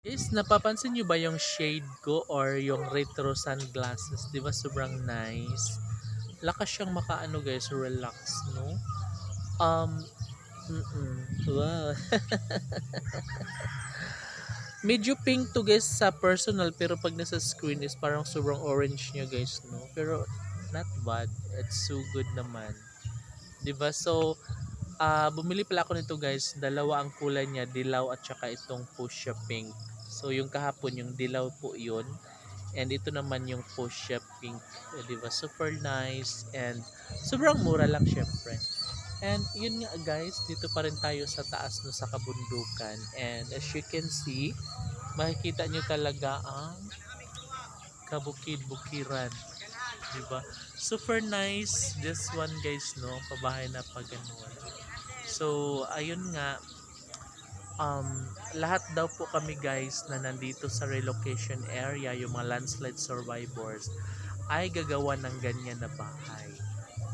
Guys, napapansin niyo ba yung shade ko or yung retro sunglasses? 'Di ba sobrang nice? Lakas siyang makaano guys, relax, no? Um, wow. Medyo pink to guys sa personal pero pag nasa screen is parang sobrang orange niya guys, no? Pero not bad. It's so good naman. 'Di ba? So, bumili pala ako nito guys. Dalawa ang kulay niya, dilaw at saka itong fuchsia pink. So, yung kahapon yung dilaw po 'yun. And ito naman yung fuchsia pink. Di ba? Super nice and sobrang mura lang syempre. And yun nga guys, dito pa rin tayo sa taas no sa kabundukan. And as you can see, makikita nyo talaga ang kabukid-bukiran. Di ba? Super nice this one guys no, pabahay na paganuan. So ayun nga, lahat daw po kami guys na nandito sa relocation area, yung mga landslide survivors, ay gagawa ng ganyan na bahay.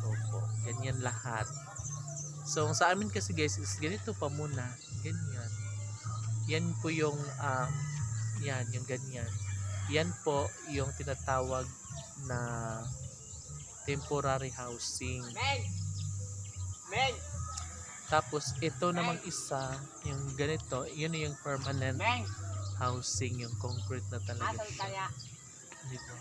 Opo, ganyan lahat. So, sa amin kasi guys is ganito pa muna. Ganyan. Yan po yung, yan, yung ganyan. Yan po yung tinatawag na temporary housing. Tapos, ito namang isa, yung ganito, yun yung permanent housing, yung concrete na talaga siya. Diba?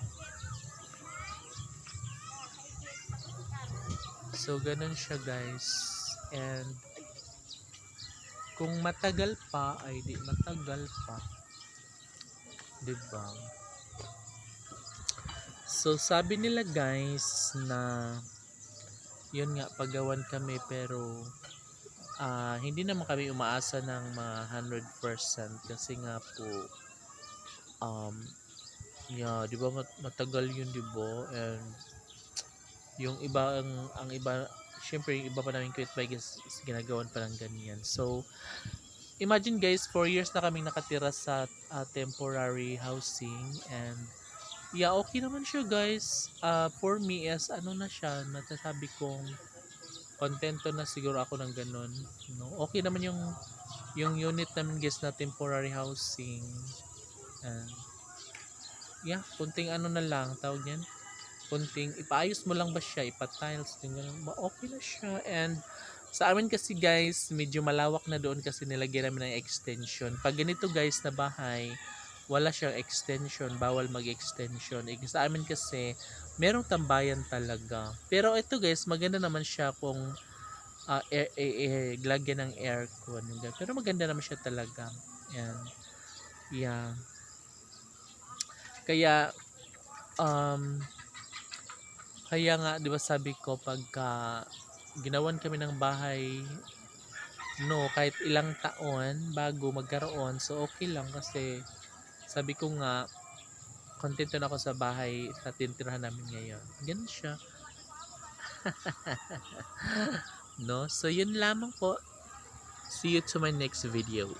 So, ganun siya guys. And, kung matagal pa, ay di matagal pa. Diba? So, sabi nila guys na yun nga, pagawan kami pero hindi naman kami umaasa ng mga 100% kasi nga po yeah, di ba matagal yun, di ba? And yung iba ang iba, syempre yung iba pa namin kapitbahay is ginagawan pa ng ganyan. So imagine guys, 4 years na kaming nakatira sa temporary housing. And yeah, okay naman siya guys. For me is ano na siya, masasabi kong kontento na siguro ako ng ganun, no? Okay naman yung unit namin guys na temporary housing. And yeah, kunting ano na lang tawag niyan, kunting ipaayos mo lang ba siya, ipa-tiles din ganun, okay na siya. And sa amin kasi guys, medyo malawak na doon kasi nilagyan namin ng extension. Pag ganito guys na bahay, wala siyang extension, bawal mag-extension. Sa amin kasi, merong tambayan talaga. Pero ito guys, maganda naman siya kung lagyan ng aircon. Pero maganda naman siya talaga. And, yeah. Kaya, kaya nga, di ba sabi ko, pagka ginawan kami ng bahay, no, kahit ilang taon bago magkaroon, so okay lang kasi sabi ko nga, kontento na ako sa bahay na tinitirahan namin ngayon. Ganun siya. No? So, yun lamang po. See you to my next video.